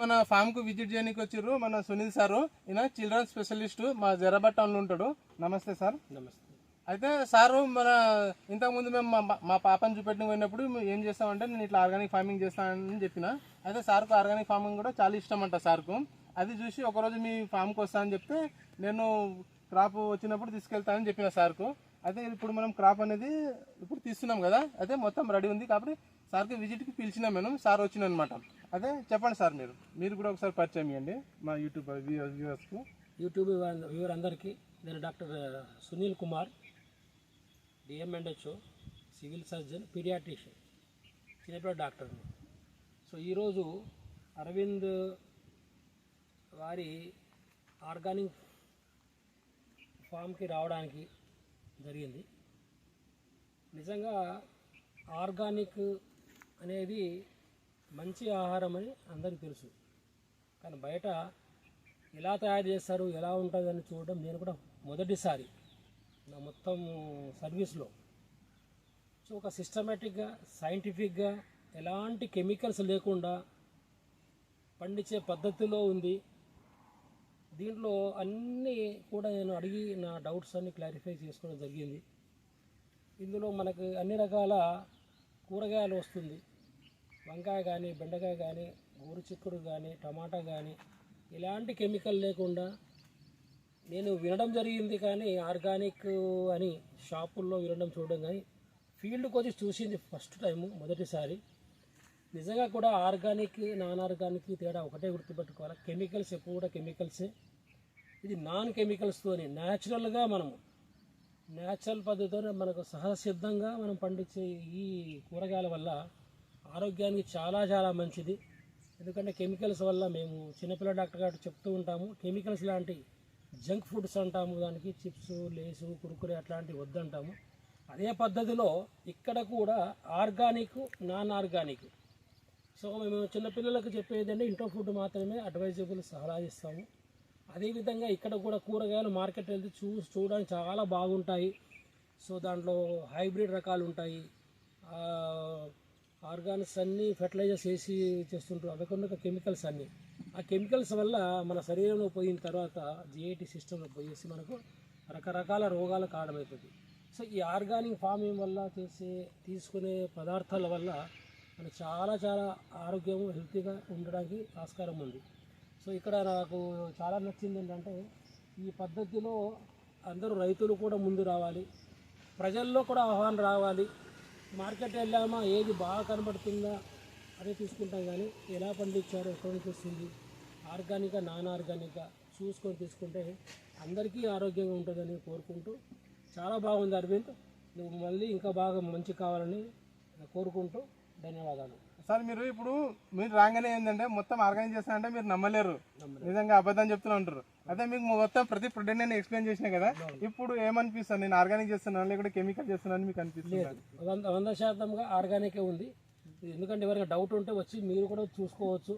మన ఫామ్ కు విజిట్ చేయడానికి వచ్చారు మన సునీల్ సారు. ఈయన చిల్డ్రన్ స్పెషలిస్ట్ మా జరాబాద్ టౌన్ లో ఉంటాడు. నమస్తే సార్. నమస్తే. అయితే సారు మన ఇంతకుముందు మేము మా పాపని చూపెట్టిన పోయినప్పుడు ఏం చేస్తామంటే నేను ఇట్లా ఆర్గానిక్ ఫార్మింగ్ చేస్తానని చెప్పిన. అయితే సార్కు ఆర్గానిక్ ఫార్మింగ్ కూడా చాలా ఇష్టం అంట సార్కు. అది చూసి ఒకరోజు మీ ఫామ్కి వస్తా అని చెప్తే నేను క్రాప్ వచ్చినప్పుడు తీసుకెళ్తానని చెప్పిన సార్కు. అయితే ఇప్పుడు మనం క్రాప్ అనేది ఇప్పుడు తీస్తున్నాం కదా, అయితే మొత్తం రెడీ ఉంది కాబట్టి సార్కి విజిట్కి పిలిచినాం మేము. సార్ వచ్చిన అనమాట. అదే చెప్పండి సార్, మీరు కూడా ఒకసారి పరిచయం ఇవ్వండి మా యూట్యూబ్ వ్యూవర్స్కు. యూట్యూబ్ వ్యూవర్ అందరికీ నేను doctor Sunil Kumar, D M and H O, civil surgeon, paediatrician, చిన్నపిల్లల డాక్టర్. సో ఈరోజు అరవింద్ వారి ఆర్గానిక్ ఫామ్కి రావడానికి జరిగింది. నిజంగా ఆర్గానిక్ అనేది మంచి ఆహారం అని అందరికీ తెలుసు, కానీ బయట ఎలా తయారు చేస్తారు, ఎలా ఉంటుందని చూడడం నేను కూడా మొదటిసారి నా మొత్తం సర్వీస్లో. సో ఒక సిస్టమేటిక్గా, సైంటిఫిక్గా, ఎలాంటి కెమికల్స్ లేకుండా పండించే పద్ధతిలో ఉంది. దీంట్లో అన్నీ కూడా నేను అడిగి నా డౌట్స్ అన్ని క్లారిఫై చేసుకోవడం జరిగింది. ఇందులో మనకు అన్ని రకాల కూరగాయలు వస్తుంది. వంకాయ కానీ, బెండకాయ కానీ, గోరుచిక్కుడు కానీ, టమాటా కానీ, ఎలాంటి కెమికల్ లేకుండా నేను వినడం జరిగింది. కానీ ఆర్గానిక్ అని షాపుల్లో వినడం చూడడం, కానీ ఫీల్డ్కి వచ్చి చూసింది ఫస్ట్ టైము, మొదటిసారి. నిజంగా కూడా ఆర్గానిక్, నాన్ ఆర్గానిక్ తేడా ఒకటే గుర్తుపెట్టుకోవాలి. కెమికల్స్ ఎప్పుడు కూడా కెమికల్సే. ఇది నాన్ కెమికల్స్తోని న్యాచురల్గా మనము న్యాచురల్ పద్ధతితో మనకు సహజసిద్ధంగా మనం పండించే ఈ కూరగాయల వల్ల ఆరోగ్యానికి చాలా చాలా మంచిది. ఎందుకంటే కెమికల్స్ వల్ల మేము చిన్నపిల్లల డాక్టర్ గారు చెప్తూ ఉంటాము, కెమికల్స్ లాంటి జంక్ ఫుడ్స్ అంటాము, దానికి చిప్స్, లేసు, కురుకురే అట్లాంటివి వద్దంటాము. అదే పద్ధతిలో ఇక్కడ కూడా ఆర్గానిక్, నాన్ ఆర్గానిక్. సో మేము చిన్నపిల్లలకు చెప్పేది అంటే ఇంట్లో ఫుడ్ మాత్రమే అడ్వైజబుల్, సలహా ఇస్తాము. అదేవిధంగా ఇక్కడ కూడా కూరగాయలు మార్కెట్ వెళ్తే చూడడానికి చాలా బాగుంటాయి. సో దాంట్లో హైబ్రిడ్ రకాలు ఉంటాయి, ఆర్గానిక్స్ అన్నీ ఫెర్టిలైజర్స్ వేసి చేస్తుంటారు. అవి కొన్ని కెమికల్స్ అన్నీ. ఆ కెమికల్స్ వల్ల మన శరీరంలో పోయిన తర్వాత జిఐటి సిస్టంలో పోయేసి మనకు రకరకాల రోగాలు కారణమవుతుంది. సో ఈ ఆర్గానిక్ ఫార్మింగ్ వల్ల తీసుకునే పదార్థాల వల్ల మనకు చాలా చాలా ఆరోగ్యం, హెల్తీగా ఉండడానికి ఆస్కారం ఉంది. సో ఇక్కడ నాకు చాలా నచ్చింది ఏంటంటే ఈ పద్ధతిలో అందరూ రైతులు కూడా ముందు రావాలి, ప్రజల్లో కూడా ఆహ్వానం రావాలి. మార్కెట్ వెళ్ళామా ఏది బాగా కనబడుతుందా అదే తీసుకుంటాం, కానీ ఎలా పండించారో, ఎక్కడ నుంచి వస్తుంది, ఆర్గానిక్గా, నాన్ ఆర్గానిక్గా చూసుకొని తీసుకుంటే అందరికీ ఆరోగ్యంగా ఉంటుందని కోరుకుంటూ, చాలా బాగుంది అరవింద్, నువ్వు మళ్ళీ ఇంకా బాగా మంచి కావాలని కోరుకుంటూ ధన్యవాదాలు. సార్ మీరు రాగానే ఏంటంటే మొత్తం ఆర్గానిక్ చేస్తానంటే మీరు నమ్మలేరు, నిజంగా అబద్ధం చెప్తూ ఉంటారు. అదే మీకు మొత్తం ప్రతి ప్రొడక్ట్ నేను ఎక్స్ప్లెయిన్ చేసినా కదా, ఇప్పుడు ఏమనిపిస్తుంది, నేను ఆర్గానిక్ చేస్తున్నాను లేకపోతే కెమికల్ చేస్తున్నాను మీకు అనిపిస్తుంది? 100% ఆర్గానికే ఉంది. ఎందుకంటే ఎవరైనా డౌట్ ఉంటే వచ్చి మీరు కూడా చూసుకోవచ్చు.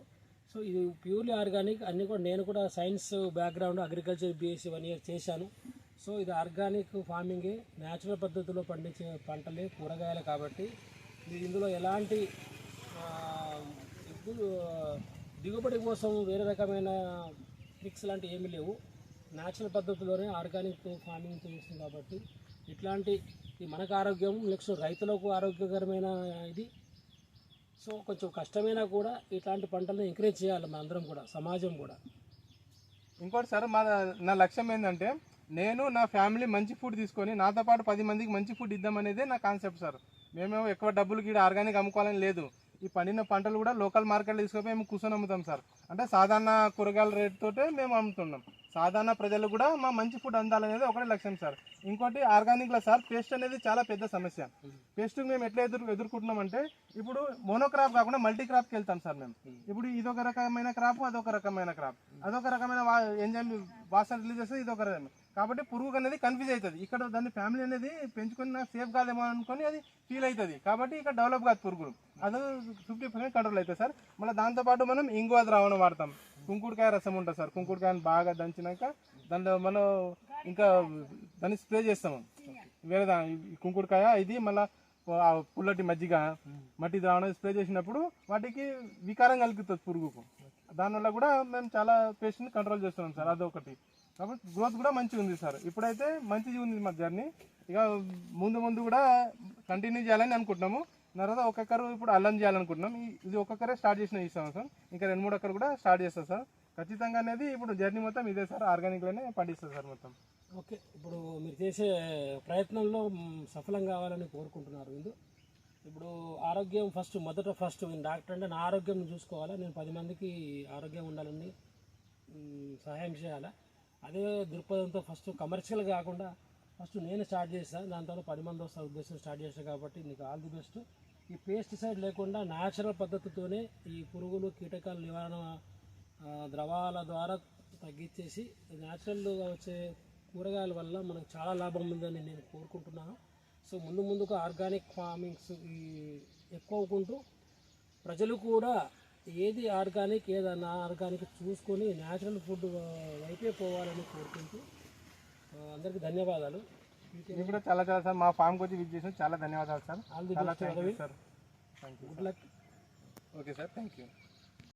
సో ఇది ప్యూర్లీ ఆర్గానిక్. అన్నీ కూడా నేను కూడా science background, agriculture BSc 1 year చేశాను. సో ఇది ఆర్గానిక్ ఫార్మింగే, న్యాచురల్ పద్ధతిలో పండించే పంటలే, కూరగాయలు. కాబట్టి ఇందులో ఎలాంటి దిగుబడి కోసం వేరే రకమైన ట్రిక్స్ లాంటివి ఏమీ లేవు. న్యాచురల్ పద్ధతిలోనే ఆర్గానిక్ ఫార్మింగ్ చేస్తుంది. కాబట్టి ఇట్లాంటి మనకు ఆరోగ్యం, నెక్స్ట్ రైతులకు ఆరోగ్యకరమైన ఇది. సో కొంచెం కష్టమైనా కూడా ఇట్లాంటి పంటలను ఎంకరేజ్ చేయాలి మనందరం కూడా, సమాజం కూడా. ఇంకోటి సార్, నా లక్ష్యం ఏంటంటే నేను నా ఫ్యామిలీ మంచి ఫుడ్ తీసుకొని నాతో పాటు 10 మందికి మంచి ఫుడ్ ఇద్దామనేదే నా కాన్సెప్ట్ సార్. మేమేమో ఎక్కువ డబ్బులు గీడ ఆర్గానిక్ అమ్ముకోవాలని లేదు. ఈ పండిన పంటలు కూడా లోకల్ మార్కెట్లో తీసుకుపోయి మేము కూర్చొని అమ్ముతాం సార్. అంటే సాధారణ కూరగాయల రేటుతోటే మేము అమ్ముతున్నాం. సాధారణ ప్రజలు కూడా మా మంచి ఫుడ్ అందాలనేది ఒకటే లక్ష్యం సార్. ఇంకోటి ఆర్గానిక్లో సార్ పేస్ట్ అనేది చాలా పెద్ద సమస్య. పేస్ట్ మేము ఎట్లా ఎదుర్కొంటున్నామంటే ఇప్పుడు మోనోక్రాప్ కాకుండా మల్టీ క్రాప్కి వెళ్తాం సార్ మేము. ఇప్పుడు ఇదొక రకమైన క్రాప్, అదొక రకమైన క్రాప్, అదొక రకమైన ఎంజైమ్ వాసన రిలీజ్ చేస్తుంది, ఇదొక రకమైన. కాబట్టి పురుగు అనేది కన్ఫ్యూజ్ అవుతుంది. ఇక్కడ దాన్ని ఫ్యామిలీ అనేది పెంచుకొని నాకు సేఫ్ కాదేమో అనుకొని అది ఫీల్ అవుతుంది. కాబట్టి ఇక్కడ డెవలప్ కాదు పురుగులు, అది 50% కంట్రోల్ అవుతుంది సార్. మళ్ళీ దాంతోపాటు మనం ఇంగువ ద్రావణం వాడతాం. కుంకుడుకాయ రసం ఉంటుంది సార్. కుంకుడుకాయని బాగా దంచినాక దాంట్లో మనం ఇంకా దాన్ని స్ప్రే చేస్తాము. వేరే కుంకుడుకాయ ఇది మళ్ళీ పుల్లటి మజ్జిగ, మట్టి ద్రావణం స్ప్రే చేసినప్పుడు వాటికి వికారం కలుగుతుంది పురుగుకు. దానివల్ల కూడా మేము చాలా పేస్ట్ని కంట్రోల్ చేస్తున్నాం సార్, అదొకటి. కాబట్టి గ్రోత్ కూడా మంచిగా ఉంది సార్. ఇప్పుడైతే మంచిగా ఉంది మా జర్నీ. ఇక ముందు కూడా కంటిన్యూ చేయాలని అనుకుంటున్నాము. తర్వాత ఒక్కొక్కరు ఇప్పుడు అల్లం చేయాలనుకుంటున్నాం. ఇది ఒక్కొక్కరే స్టార్ట్ చేసిన ఈ సంవత్సరం, ఇంకా 2-3 ఒక్కరు కూడా స్టార్ట్ చేస్తారు సార్. ఖచ్చితంగా అనేది ఇప్పుడు జర్నీ మొత్తం ఇదే సార్, ఆర్గానిక్లోనే పండిస్తారు సార్ మొత్తం. ఓకే, ఇప్పుడు మీరు చేసే ప్రయత్నంలో సఫలం కావాలని కోరుకుంటున్నారు. ఇప్పుడు ఆరోగ్యం ఫస్ట్ డాక్టర్ అంటే నా ఆరోగ్యం చూసుకోవాలా, నేను 10 మందికి ఆరోగ్యం ఉండాలని సహాయం చేయాలా, అదే దృక్పథంతో ఫస్ట్ కమర్షియల్ కాకుండా ఫస్ట్ నేను స్టార్ట్ చేస్తాను, దాని తర్వాత 10 మంది వస్తా ఉద్దేశం స్టార్ట్ చేస్తాను. కాబట్టి నీకు ఆల్ ది బెస్ట్. ఈ పెస్టిసైడ్ లేకుండా న్యాచురల్ పద్ధతితోనే ఈ పురుగులు కీటకాల నివారణ ద్రవాల ద్వారా తగ్గించేసి న్యాచురల్గా వచ్చే కూరగాయల వల్ల మనకు చాలా లాభం ఉందని నేను కోరుకుంటున్నాను. సో ముందుగా ఆర్గానిక్ ఫార్మింగ్స్ ఎక్కువకుంటూ ప్రజలు కూడా ఏది ఆర్గానిక్ ఏదన్నా ఆర్గానిక్ చూసుకొని న్యాచురల్ ఫుడ్ వైపే పోవాలని కోరుకుంటూ అందరికీ ధన్యవాదాలు. మీకు కూడా చాలా సార్, మా ఫామ్కి వచ్చి విజిట్ చేసిన చాలా ధన్యవాదాలు sir. All the best. Sir thank you. Good luck. Okay sir, thank you.